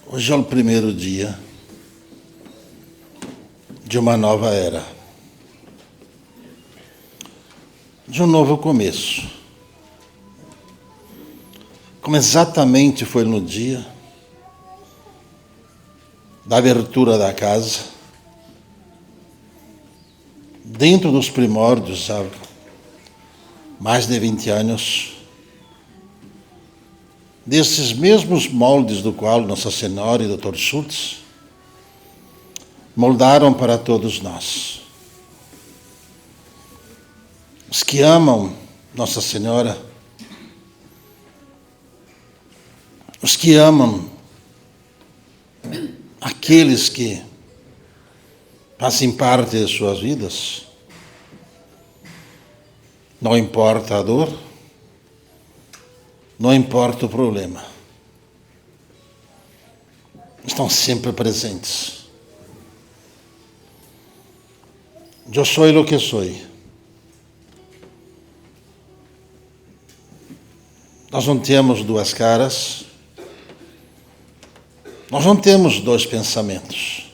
Hoje é o primeiro dia de uma nova era, de um novo começo. Como exatamente foi no dia da abertura da casa, dentro dos primórdios, há mais de 20 anos, desses mesmos moldes do qual Nossa Senhora e Dr. Schultz moldaram para todos nós. Os que amam Nossa Senhora, os que amam aqueles que fazem parte de suas vidas, não importa a dor, não importa o problema, estão sempre presentes. Eu sou o que sou. Nós não temos duas caras, nós não temos dois pensamentos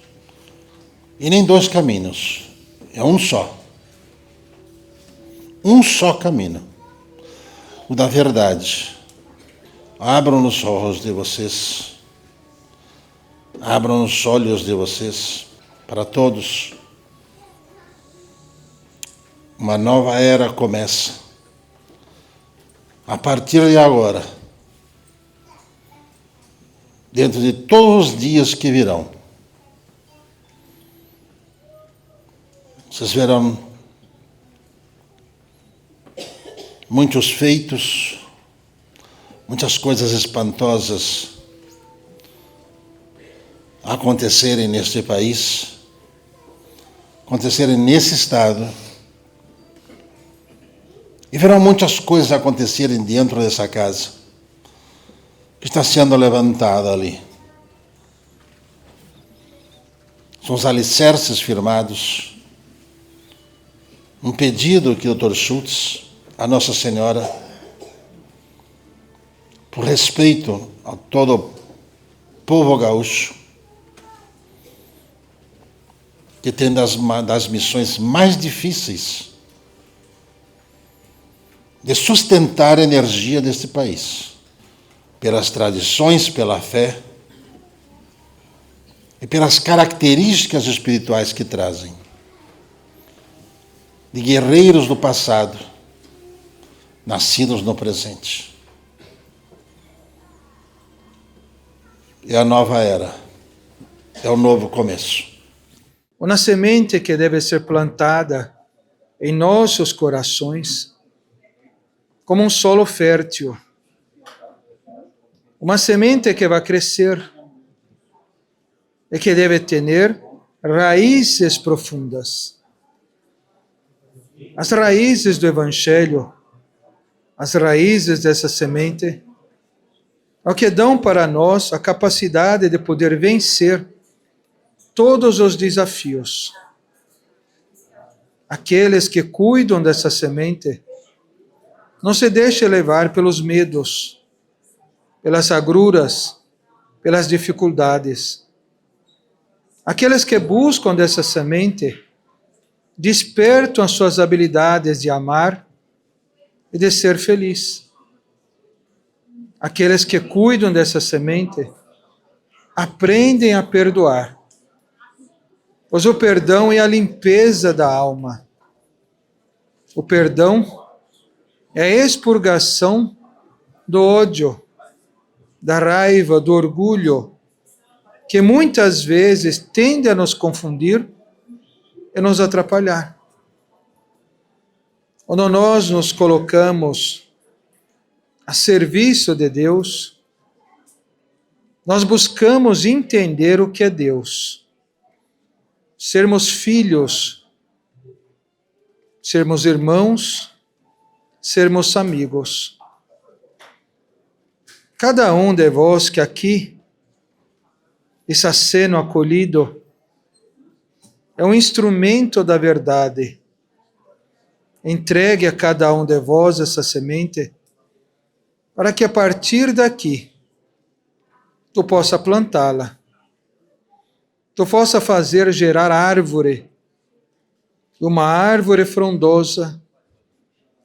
e nem dois caminhos, é um só. Um só caminho, o da verdade. Abram os olhos de vocês, abram os olhos de vocês para todos. Uma nova era começa a partir de agora, dentro de todos os dias que virão. Vocês verão muitos feitos, muitas coisas espantosas acontecerem neste país, acontecerem nesse estado, e verão muitas coisas acontecerem dentro dessa casa, que está sendo levantada ali. São os alicerces firmados, um pedido que o Dr. Schultz, a Nossa Senhora, por respeito a todo o povo gaúcho, que tem das missões mais difíceis de sustentar a energia deste país, pelas tradições, pela fé e pelas características espirituais que trazem, de guerreiros do passado, nascidos no presente. É a nova era, é o novo começo. Uma semente que deve ser plantada em nossos corações como um solo fértil. Uma semente que vai crescer e que deve ter raízes profundas. As raízes do Evangelho, as raízes dessa semente, é o que dão para nós a capacidade de poder vencer todos os desafios. Aqueles que cuidam dessa semente não se deixem levar pelos medos, pelas agruras, pelas dificuldades. Aqueles que buscam dessa semente despertam as suas habilidades de amar e de ser feliz. Aqueles que cuidam dessa semente aprendem a perdoar, pois o perdão é a limpeza da alma. O perdão é a expurgação do ódio, da raiva, do orgulho, que muitas vezes tende a nos confundir e nos atrapalhar. Quando nós nos colocamos a serviço de Deus, nós buscamos entender o que é Deus, sermos filhos, sermos irmãos, sermos amigos. Cada um de vós que aqui está sendo acolhido é um instrumento da verdade. Entregue a cada um de vós essa semente, para que a partir daqui tu possa plantá-la, tu possa fazer gerar árvore, uma árvore frondosa,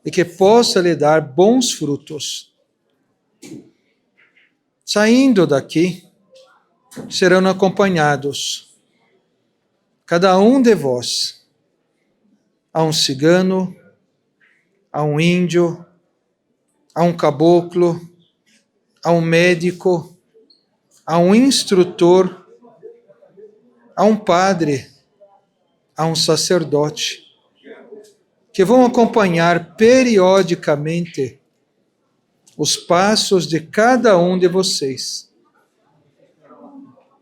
e que possa lhe dar bons frutos. Saindo daqui, serão acompanhados, cada um de vós, a um cigano, a um índio, a um caboclo, a um médico, a um instrutor, a um padre, a um sacerdote, que vão acompanhar periodicamente os passos de cada um de vocês.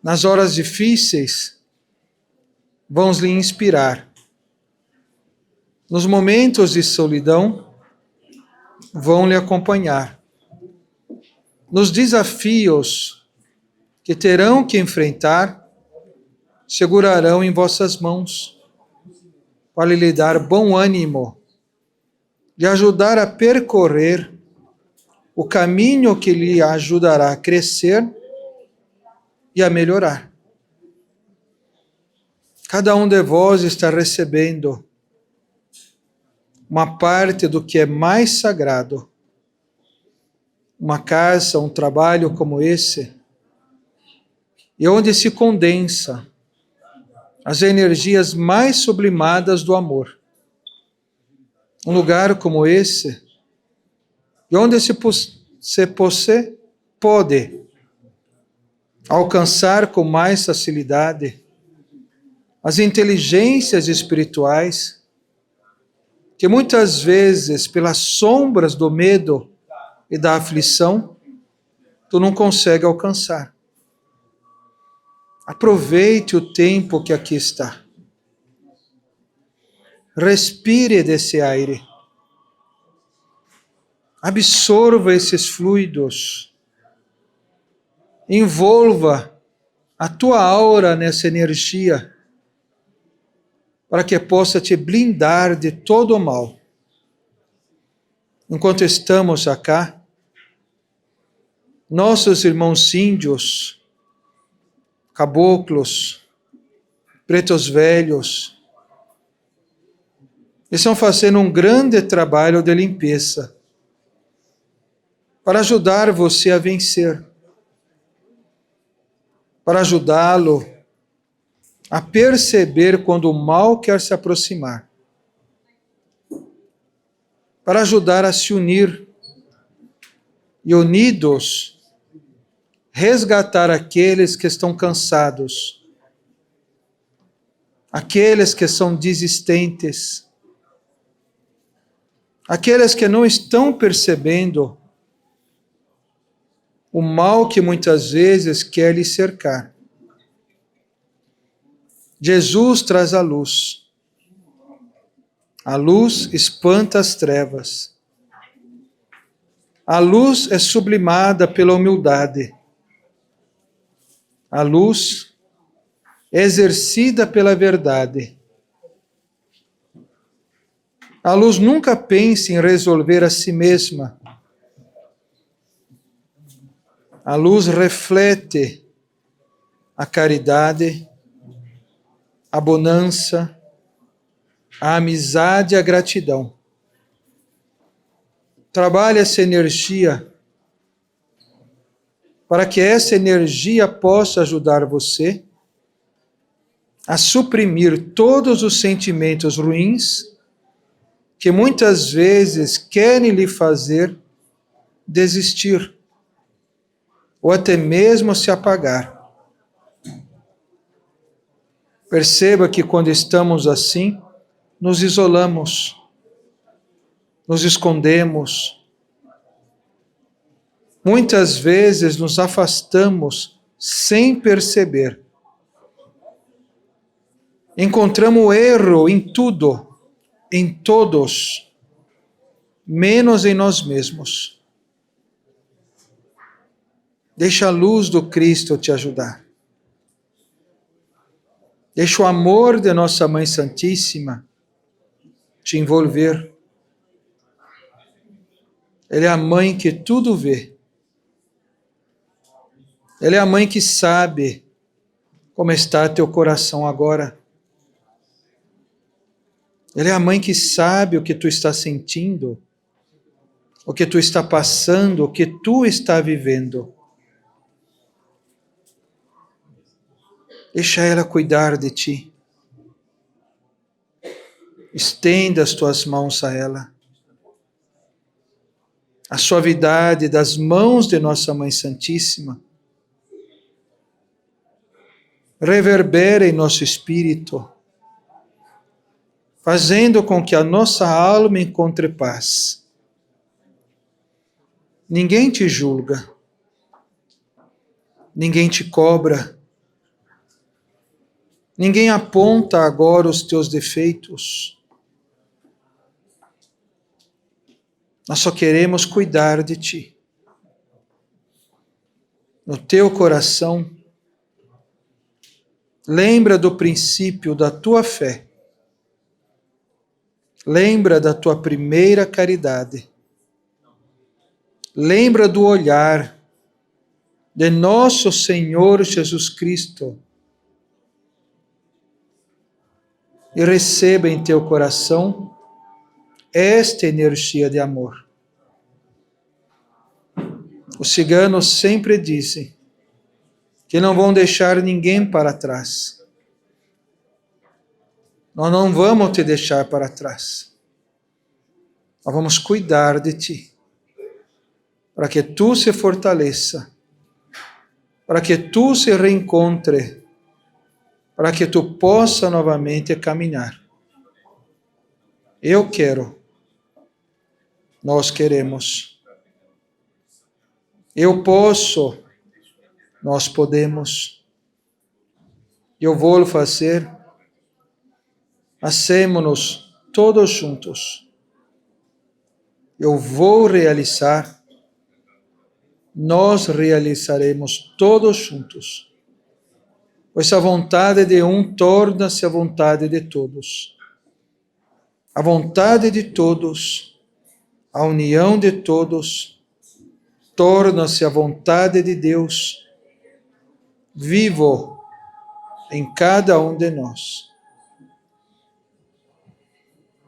Nas horas difíceis, vão lhe inspirar. Nos momentos de solidão, vão lhe acompanhar. Nos desafios que terão que enfrentar, segurarão em vossas mãos, para lhe dar bom ânimo, de ajudar a percorrer o caminho que lhe ajudará a crescer e a melhorar. Cada um de vós está recebendo uma parte do que é mais sagrado. Uma casa, um trabalho como esse, e onde se condensa as energias mais sublimadas do amor. Um lugar como esse, e onde você pode alcançar com mais facilidade as inteligências espirituais que muitas vezes, pelas sombras do medo e da aflição, tu não consegue alcançar. Aproveite o tempo que aqui está. Respire desse aire. Absorva esses fluidos. Envolva a tua aura nessa energia, para que possa te blindar de todo o mal. Enquanto estamos acá, nossos irmãos índios, caboclos, pretos velhos, estão fazendo um grande trabalho de limpeza para ajudar você a vencer, para ajudá-lo a perceber quando o mal quer se aproximar, para ajudar a se unir e, unidos, resgatar aqueles que estão cansados, aqueles que são desistentes, aqueles que não estão percebendo o mal que muitas vezes quer lhe cercar. Jesus traz a luz. A luz espanta as trevas. A luz é sublimada pela humildade. A luz é exercida pela verdade. A luz nunca pensa em resolver a si mesma. A luz reflete a caridade, a bonança, a amizade e a gratidão. Trabalhe essa energia para que essa energia possa ajudar você a suprimir todos os sentimentos ruins que muitas vezes querem lhe fazer desistir ou até mesmo se apagar. Perceba que quando estamos assim, nos isolamos, nos escondemos. Muitas vezes nos afastamos sem perceber. Encontramos o erro em tudo, em todos, menos em nós mesmos. Deixa a luz do Cristo te ajudar. Deixa o amor de nossa Mãe Santíssima te envolver. Ela é a mãe que tudo vê. Ela é a mãe que sabe como está teu coração agora. Ela é a mãe que sabe o que tu está sentindo, o que tu está passando, o que tu está vivendo. Deixa ela cuidar de ti. Estenda as tuas mãos a ela. A suavidade das mãos de nossa Mãe Santíssima reverbera em nosso espírito, fazendo com que a nossa alma encontre paz. Ninguém te julga, ninguém te cobra, ninguém aponta agora os teus defeitos. Nós só queremos cuidar de ti. No teu coração, lembra do princípio da tua fé. Lembra da tua primeira caridade. Lembra do olhar de nosso Senhor Jesus Cristo. E receba em teu coração esta energia de amor. Os ciganos sempre dizem que não vão deixar ninguém para trás. Nós não vamos te deixar para trás. Nós vamos cuidar de ti, para que tu se fortaleça, para que tu se reencontre, para que tu possa novamente caminhar. Eu quero, nós queremos. Eu posso, nós podemos. Eu vou fazer. Hacemos-nos todos juntos. Eu vou realizar. Nós realizaremos todos juntos. Pois a vontade de um torna-se a vontade de todos. A vontade de todos, a união de todos, torna-se a vontade de Deus, vivo em cada um de nós.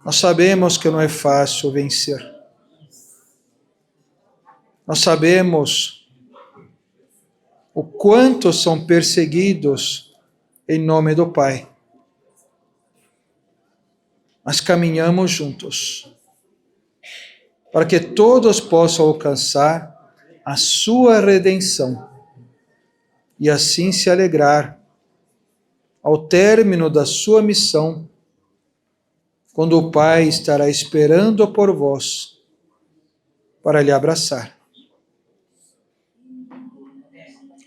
Nós sabemos que não é fácil vencer. Nós sabemos o quanto são perseguidos em nome do Pai. Mas caminhamos juntos, para que todos possam alcançar a sua redenção e assim se alegrar ao término da sua missão, quando o Pai estará esperando por vós para lhe abraçar.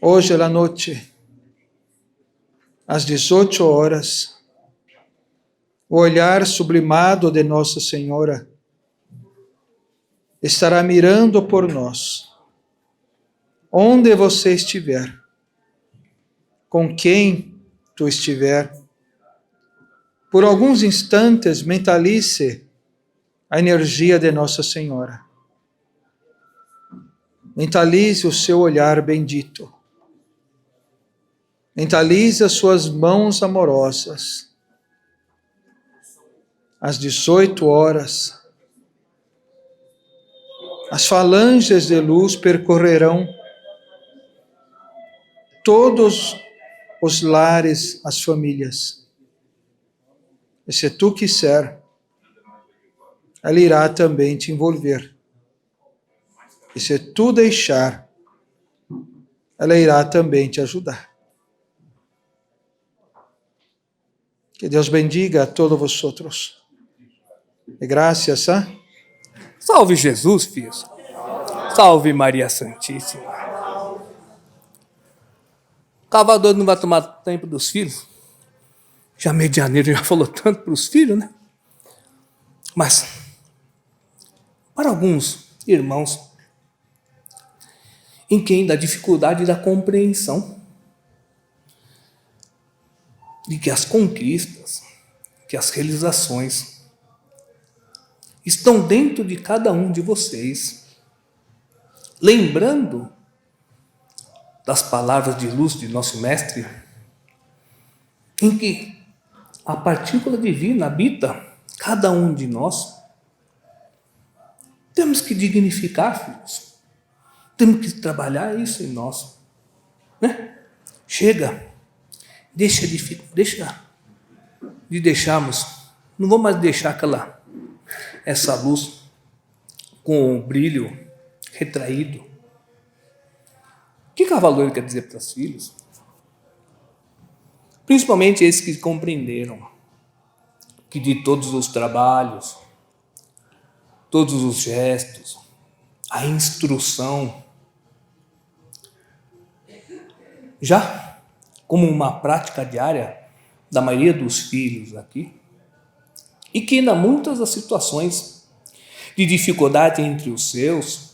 Hoje à noite, às 18 horas, o olhar sublimado de Nossa Senhora estará mirando por nós, onde você estiver, com quem tu estiver. Por alguns instantes, mentalize a energia de Nossa Senhora. Mentalize o seu olhar bendito. Mentalize as suas mãos amorosas. Às 18 horas, as falanges de luz percorrerão todos os lares, as famílias. E se tu quiser, ela irá também te envolver. E se tu deixar, ela irá também te ajudar. Que Deus bendiga a todos vosotros. E graças a... Salve Jesus, filhos. Salve Maria Santíssima. O cavador não vai tomar tempo dos filhos. Já mês de janeiro já falou tanto para os filhos, né? Mas, para alguns irmãos, em quem dá dificuldade da compreensão de que as conquistas, que as realizações estão dentro de cada um de vocês, lembrando das palavras de luz de nosso Mestre, em que a partícula divina habita cada um de nós, temos que dignificar, filhos. Temos que trabalhar isso em nós. Né? Chega. Deixa de deixarmos. Não vamos mais deixar essa luz com o brilho retraído. O que Cavaleiro quer dizer para os filhos? Principalmente esses que compreenderam que de todos os trabalhos, todos os gestos, a instrução, já como uma prática diária da maioria dos filhos aqui, e que ainda muitas das situações de dificuldade entre os seus,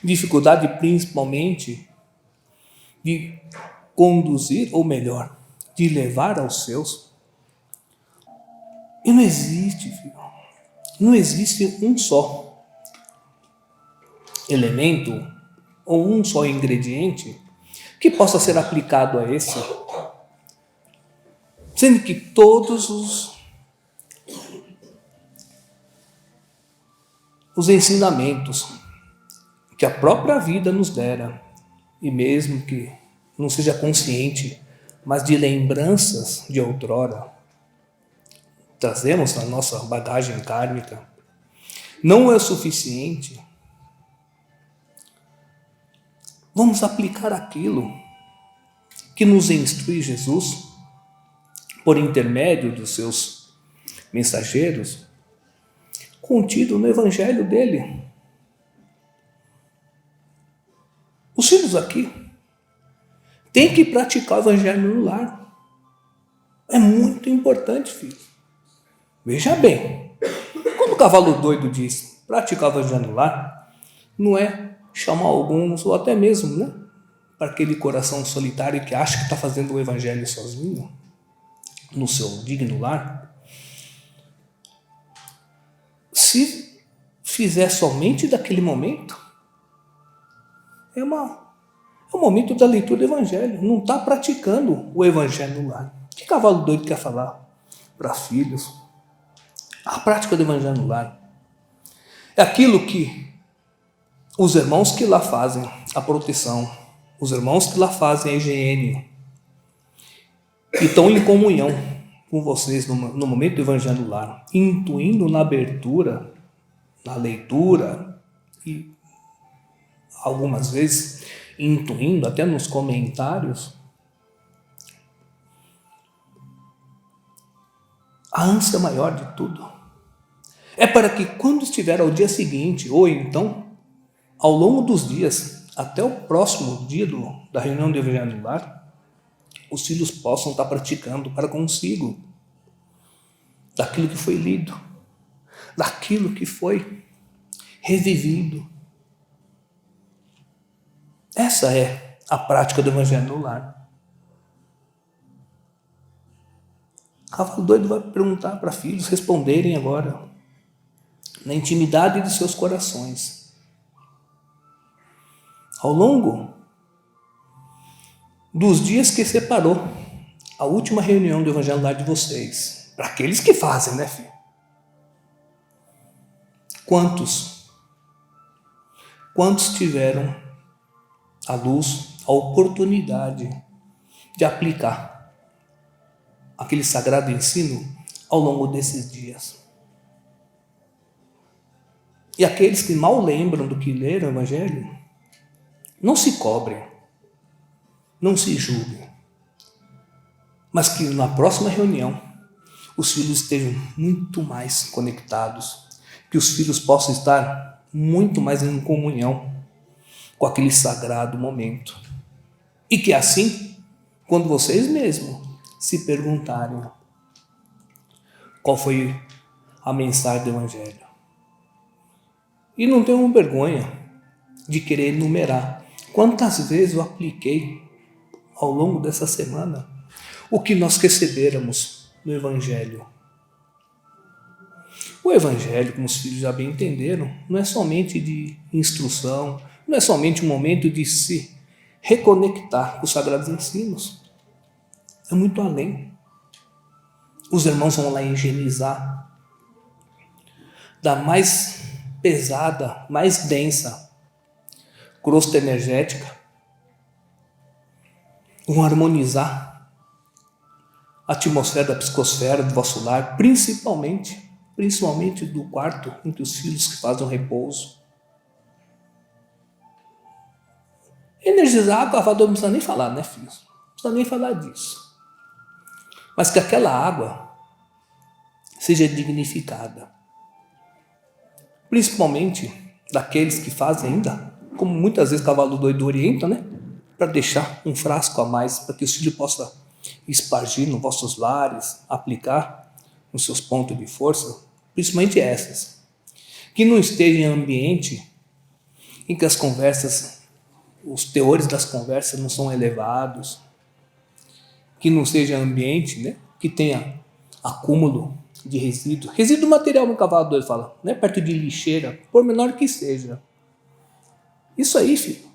dificuldade principalmente de conduzir, ou melhor, de levar aos seus. E não existe, filho, não existe um só elemento ou um só ingrediente que possa ser aplicado a esse, sendo que todos os ensinamentos que a própria vida nos dera, e mesmo que não seja consciente, mas de lembranças de outrora, trazemos na nossa bagagem kármica, não é suficiente. Vamos aplicar aquilo que nos instrui Jesus por intermédio dos seus mensageiros, contido no Evangelho dele. Os filhos aqui têm que praticar o Evangelho no lar. É muito importante, filho. Veja bem, quando o cavalo doido diz praticar o Evangelho no lar, não é chamar alguns, ou até mesmo, né, para aquele coração solitário que acha que está fazendo o Evangelho sozinho, no seu digno lar. Se fizer somente daquele momento, é um momento da leitura do Evangelho. Não está praticando o Evangelho no lar. O que cavalo doido quer falar para filhos? A prática do Evangelho no lar é aquilo que os irmãos que lá fazem a proteção, os irmãos que lá fazem a higiene, e estão em comunhão com vocês no momento do Evangelho no lar, intuindo na abertura, na leitura, e algumas vezes intuindo até nos comentários, a ânsia maior de tudo é para que quando estiver ao dia seguinte, ou então ao longo dos dias, até o próximo dia da reunião do Evangelho no lar, os filhos possam estar praticando para consigo daquilo que foi lido, daquilo que foi revivido. Essa é a prática do Evangelho no lar. Cavalo doido vai perguntar para filhos responderem agora, na intimidade de seus corações. Ao longo dos dias que separou a última reunião do Evangelho no lar de vocês, para aqueles que fazem, né, filho? Quantos tiveram a luz, a oportunidade de aplicar aquele sagrado ensino ao longo desses dias? E aqueles que mal lembram do que leram o Evangelho, não se cobrem, não se julguem, mas que na próxima reunião os filhos estejam muito mais conectados, que os filhos possam estar muito mais em comunhão com aquele sagrado momento. E que assim, quando vocês mesmos se perguntarem qual foi a mensagem do Evangelho, e não tenham vergonha de querer enumerar quantas vezes eu apliquei ao longo dessa semana o que nós receberamos no Evangelho. O Evangelho, como os filhos já bem entenderam, não é somente de instrução, não é somente um momento de se reconectar com os sagrados ensinos. É muito além. Os irmãos vão lá higienizar da mais pesada, mais densa crosta energética, vão harmonizar a atmosfera da psicosfera do vosso lar, principalmente do quarto entre os filhos que fazem o repouso. Energizar a água, não precisa nem falar, né, filhos? Não precisa nem falar disso. Mas que aquela água seja dignificada. Principalmente daqueles que fazem ainda, como muitas vezes o cavalo doido orienta, né? Para deixar um frasco a mais, para que os filhos possam espargir nos vossos lares, aplicar nos seus pontos de força, principalmente essas. Que não esteja em ambiente em que as conversas, os teores das conversas não são elevados, que não seja ambiente, né, que tenha acúmulo de resíduo material, no cavalo doido fala, né, perto de lixeira, por menor que seja. Isso aí, filho,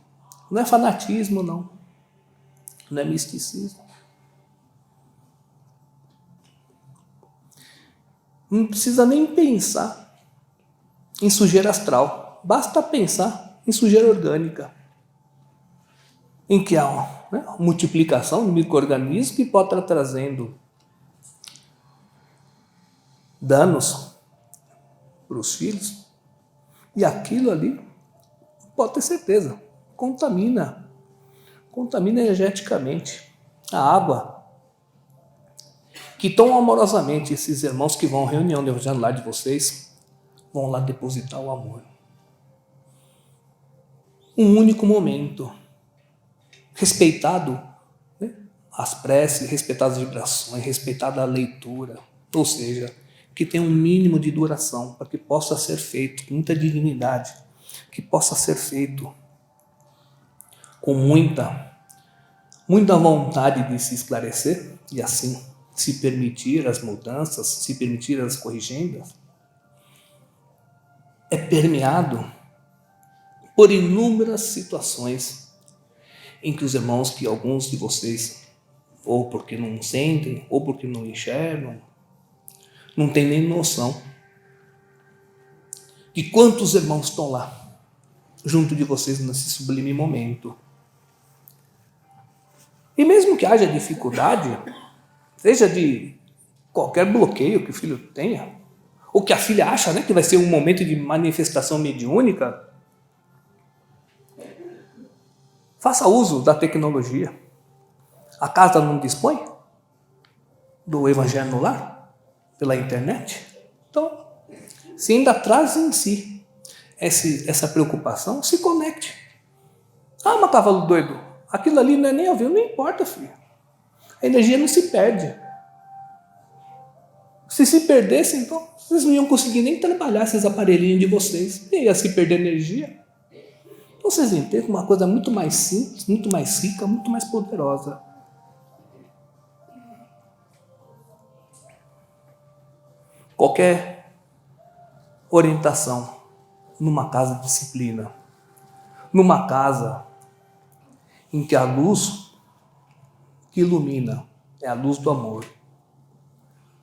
não é fanatismo, não é misticismo. Não precisa nem pensar em sujeira astral, basta pensar em sujeira orgânica, em que há uma multiplicação do micro-organismo que pode estar trazendo danos para os filhos, e aquilo ali, pode ter certeza, contamina energeticamente a água que tão amorosamente esses irmãos que vão à reunião do Evangelho lá de vocês vão lá depositar o amor. Um único momento, respeitado, né, as preces, respeitadas as vibrações, respeitada a leitura, ou seja, que tenha um mínimo de duração para que possa ser feito com muita dignidade, que possa ser feito com muita vontade de se esclarecer e assim se permitir as mudanças, se permitir as corrigendas, é permeado por inúmeras situações em que os irmãos, que alguns de vocês, ou porque não sentem, ou porque não enxergam, não tem nem noção de quantos irmãos estão lá, junto de vocês nesse sublime momento. E mesmo que haja dificuldade, seja de qualquer bloqueio que o filho tenha, ou que a filha acha, né, que vai ser um momento de manifestação mediúnica, faça uso da tecnologia. A casa não dispõe do Evangelho no Lar, pela internet? Então, se ainda traz em si essa preocupação, se conecte. Ah, mas cavalo doido, aquilo ali não é nem ao vivo, não importa, filho. A energia não se perde. Se perdesse, então, vocês não iam conseguir nem trabalhar esses aparelhinhos de vocês. E ia se perder energia. Então, vocês entendem uma coisa muito mais simples, muito mais rica, muito mais poderosa. Qualquer orientação numa casa de disciplina, numa casa em que a luz que ilumina é a luz do amor,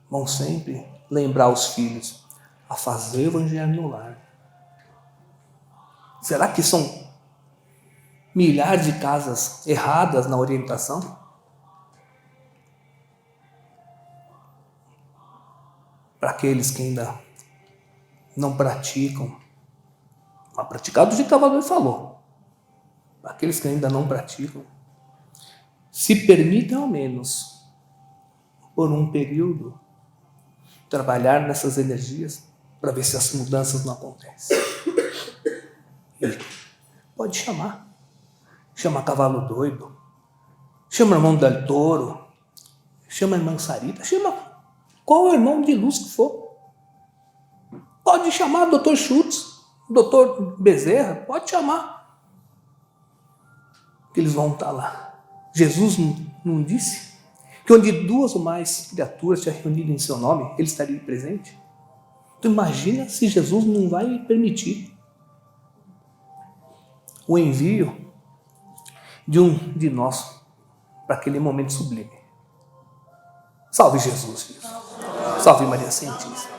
vão sempre lembrar os filhos a fazer o Evangelho no lar. Será que são milhares de casas erradas na orientação? Para aqueles que ainda não praticam, mas praticar do jeito que o Cavaleiro falou. Para aqueles que ainda não praticam, se permitem ao menos, por um período, trabalhar nessas energias para ver se as mudanças não acontecem. E pode chamar Cavalo Doido, chama o irmão Del Toro, chama a irmã Sarita, chama qual irmão de luz que for. Pode chamar o Dr. Schultz, o Dr. Bezerra, pode chamar. Que eles vão estar lá. Jesus não disse que onde duas ou mais criaturas se reunirem em seu nome, ele estaria presente? Então imagina se Jesus não vai permitir o envio de um de nós para aquele momento sublime. Salve Jesus, filhos. Salve Maria Santíssima.